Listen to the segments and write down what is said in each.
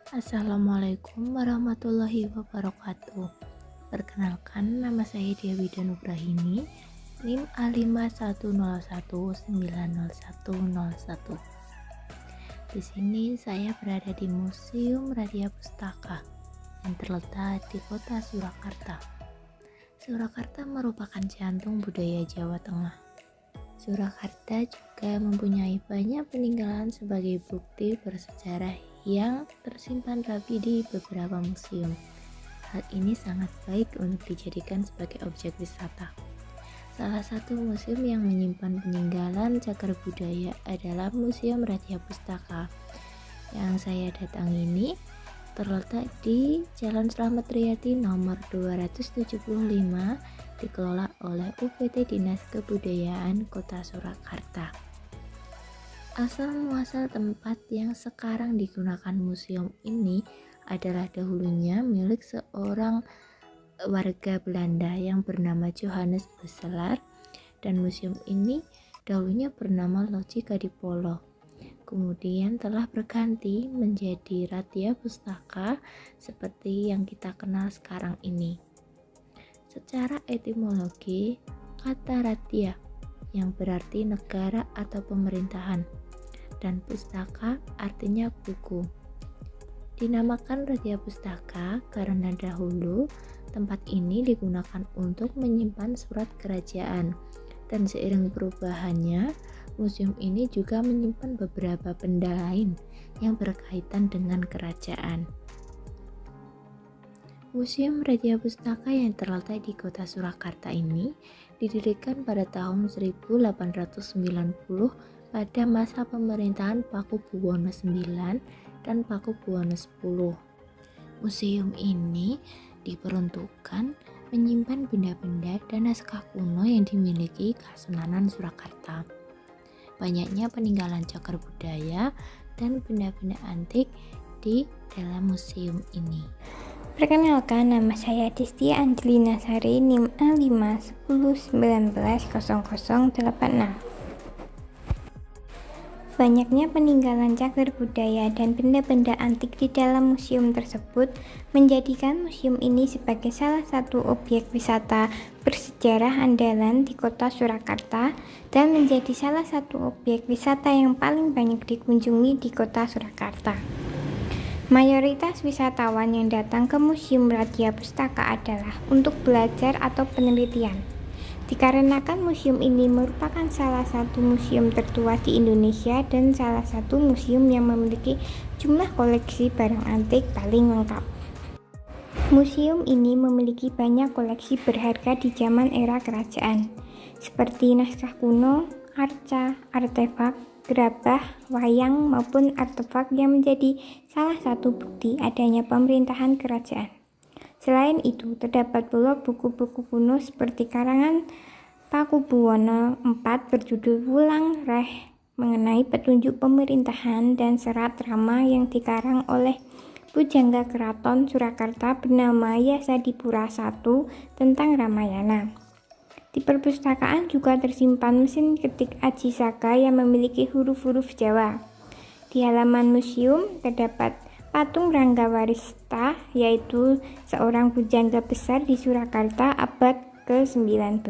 Assalamualaikum warahmatullahi wabarakatuh. Perkenalkan, nama saya Dewi Danugrahini, NIM A5101900101. Di sini saya berada di Museum Radia Pustaka yang terletak di kota Surakarta. Surakarta merupakan jantung budaya Jawa Tengah. Surakarta juga mempunyai banyak peninggalan sebagai bukti bersejarah yang tersimpan rapi di beberapa museum. Hal ini sangat baik untuk dijadikan sebagai objek wisata. Salah satu museum yang menyimpan peninggalan cagar budaya adalah Museum Radia Pustaka. Yang saya datangi ini terletak di Jalan Slamet Riyadi nomor 275, dikelola oleh UPT Dinas Kebudayaan Kota Surakarta. Asal muasal tempat yang sekarang digunakan museum ini adalah dahulunya milik seorang warga Belanda yang bernama Johannes Besseler, dan museum ini dahulunya bernama Loji Kadipolo. Kemudian telah berganti menjadi Radia Pustaka seperti yang kita kenal sekarang ini. Secara etimologi, kata radia yang berarti negara atau pemerintahan, dan pustaka artinya buku. Dinamakan Radia Pustaka karena dahulu tempat ini digunakan untuk menyimpan surat kerajaan, dan seiring perubahannya, museum ini juga menyimpan beberapa benda lain yang berkaitan dengan kerajaan. Museum Radia Pustaka yang terletak di kota Surakarta ini didirikan pada tahun 1890 pada masa pemerintahan Pakubuwono IX dan Pakubuwono X. Museum ini diperuntukkan menyimpan benda-benda dan naskah kuno yang dimiliki Kasunanan Surakarta. Banyaknya peninggalan cagar budaya dan benda-benda antik di dalam museum ini. Perkenalkan, nama saya Destia Angelina Sari, NIM A5101900086. Banyaknya peninggalan cagar budaya dan benda-benda antik di dalam museum tersebut menjadikan museum ini sebagai salah satu objek wisata bersejarah andalan di kota Surakarta dan menjadi salah satu objek wisata yang paling banyak dikunjungi di kota Surakarta. Mayoritas wisatawan yang datang ke Museum Radia Pustaka adalah untuk belajar atau penelitian. Dikarenakan museum ini merupakan salah satu museum tertua di Indonesia dan salah satu museum yang memiliki jumlah koleksi barang antik paling lengkap. Museum ini memiliki banyak koleksi berharga di zaman era kerajaan, seperti naskah kuno, arca, artefak, gerabah, wayang, maupun artefak yang menjadi salah satu bukti adanya pemerintahan kerajaan. Selain itu, terdapat pula buku-buku kuno seperti karangan Pakubuwono IV berjudul Wulang Reh mengenai petunjuk pemerintahan dan serat rama yang dikarang oleh Pujangga Keraton Surakarta bernama Yasadipura I tentang Ramayana. Di perpustakaan juga tersimpan mesin ketik Aji Saka yang memiliki huruf-huruf Jawa. Di halaman museum terdapat patung Ranggawarista, yaitu seorang pujangga besar di Surakarta abad ke-19.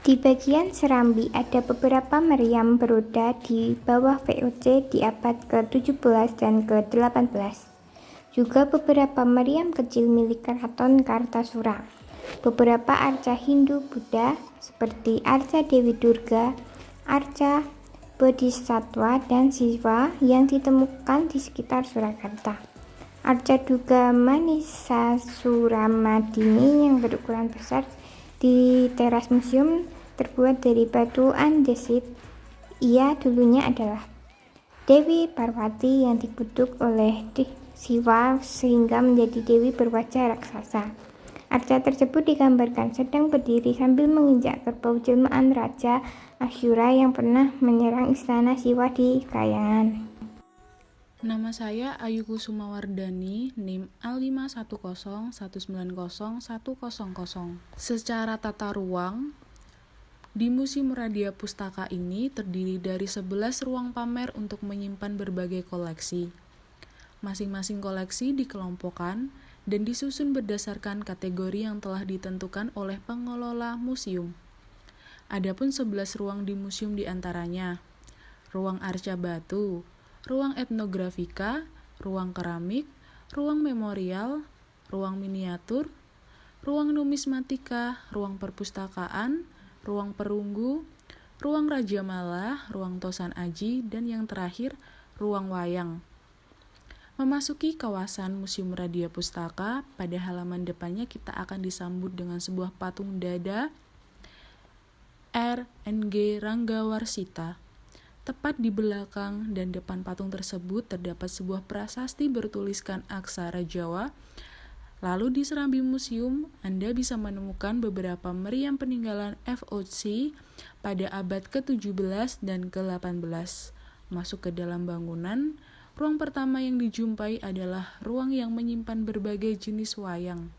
Di bagian serambi ada beberapa meriam beroda di bawah VOC di abad ke-17 dan ke-18. Juga beberapa meriam kecil milik Keraton Kartasura. Beberapa arca Hindu-Buddha seperti arca Dewi Durga, arca Bodhisattva dan Siwa yang ditemukan di sekitar Surakarta. Arca Duga Manisasuramadini yang berukuran besar di teras museum terbuat dari batu andesit. Ia dulunya adalah Dewi Parwati yang dikutuk oleh Siwa sehingga menjadi dewi berwajah raksasa. Arca tersebut digambarkan sedang berdiri sambil menginjak kerbau jelmaan Raja Asyura yang pernah menyerang istana Siwa di Kayangan. Nama saya Ayu Kusumawardani, NIM A5101901100. Secara tata ruang, di Museum Radia Pustaka ini terdiri dari 11 ruang pamer untuk menyimpan berbagai koleksi. Masing-masing koleksi dikelompokkan dan disusun berdasarkan kategori yang telah ditentukan oleh pengelola museum. Adapun 11 ruang di museum diantaranya: ruang arca batu, ruang etnografika, ruang keramik, ruang memorial, ruang miniatur, ruang numismatika, ruang perpustakaan, ruang perunggu, ruang Raja Mala, ruang Tosan Aji, dan yang terakhir, ruang wayang. Memasuki kawasan Museum Radia Pustaka, pada halaman depannya kita akan disambut dengan sebuah patung dada R.N.G. Ranggawarsita. Tepat di belakang dan depan patung tersebut terdapat sebuah prasasti bertuliskan aksara Jawa. Lalu di serambi museum, Anda bisa menemukan beberapa meriam peninggalan FOC pada abad ke-17 dan ke-18. Masuk ke dalam bangunan, ruang pertama yang dijumpai adalah ruang yang menyimpan berbagai jenis wayang.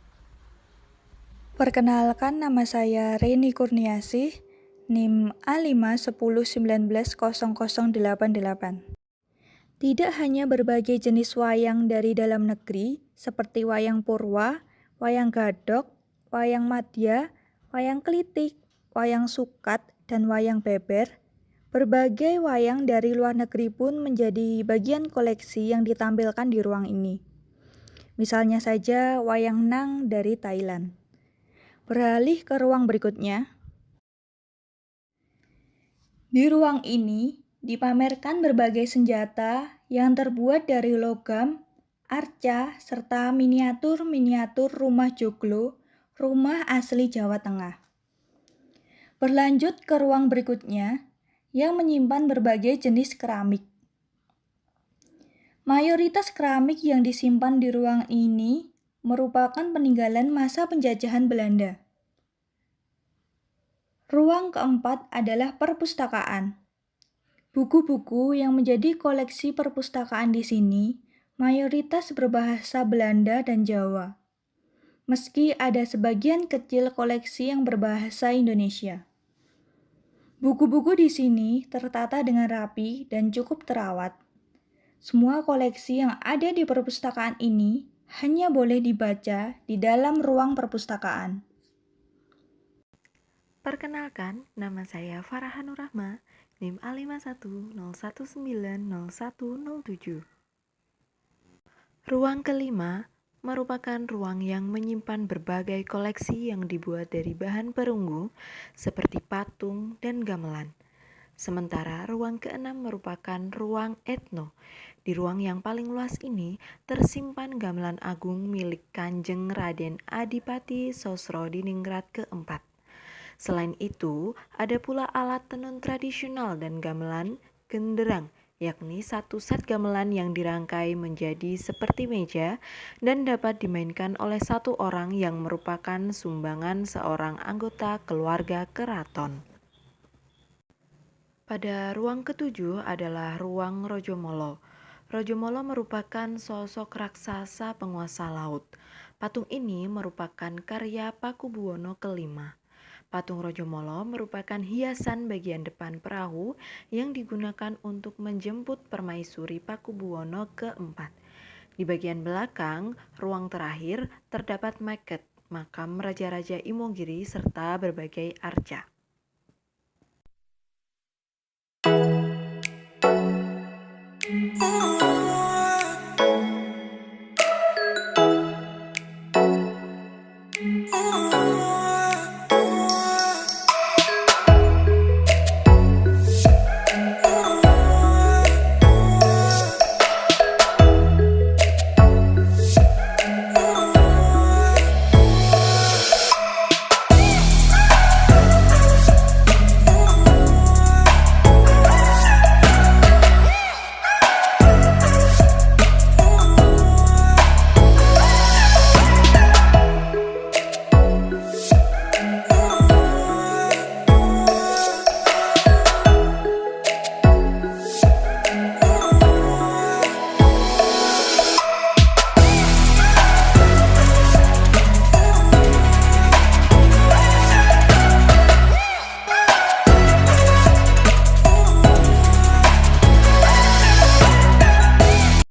Perkenalkan, nama saya Reni Kurniasih, NIM A510190088. Tidak hanya berbagai jenis wayang dari dalam negeri, seperti wayang purwa, wayang gadok, wayang madya, wayang klitik, wayang sukat, dan wayang beber, berbagai wayang dari luar negeri pun menjadi bagian koleksi yang ditampilkan di ruang ini. Misalnya saja wayang Nang dari Thailand. Beralih ke ruang berikutnya. Di ruang ini dipamerkan berbagai senjata yang terbuat dari logam, arca, serta miniatur-miniatur rumah joglo, rumah asli Jawa Tengah. Berlanjut ke ruang berikutnya, yang menyimpan berbagai jenis keramik. Mayoritas keramik yang disimpan di ruang ini merupakan peninggalan masa penjajahan Belanda. Ruang keempat adalah perpustakaan. Buku-buku yang menjadi koleksi perpustakaan di sini mayoritas berbahasa Belanda dan Jawa, meski ada sebagian kecil koleksi yang berbahasa Indonesia. Buku-buku di sini tertata dengan rapi dan cukup terawat. Semua koleksi yang ada di perpustakaan ini hanya boleh dibaca di dalam ruang perpustakaan. Perkenalkan, nama saya Farhanur Rahma, NIM A510190107. Ruang kelima merupakan ruang yang menyimpan berbagai koleksi yang dibuat dari bahan perunggu seperti patung dan gamelan. Sementara ruang keenam merupakan ruang etno. Di ruang yang paling luas ini tersimpan gamelan agung milik Kanjeng Raden Adipati Sosrodiningrat keempat. Selain itu, ada pula alat tenun tradisional dan gamelan genderang, yakni satu set gamelan yang dirangkai menjadi seperti meja dan dapat dimainkan oleh satu orang yang merupakan sumbangan seorang anggota keluarga keraton. Pada ruang ketujuh adalah ruang Rojomolo. Rojomolo merupakan sosok raksasa penguasa laut. Patung ini merupakan karya Pakubuwono kelima. Patung Rojomolo merupakan hiasan bagian depan perahu yang digunakan untuk menjemput permaisuri Pakubuwono keempat. Di bagian belakang, ruang terakhir, terdapat maket, makam Raja-Raja Imogiri serta berbagai arca. Oh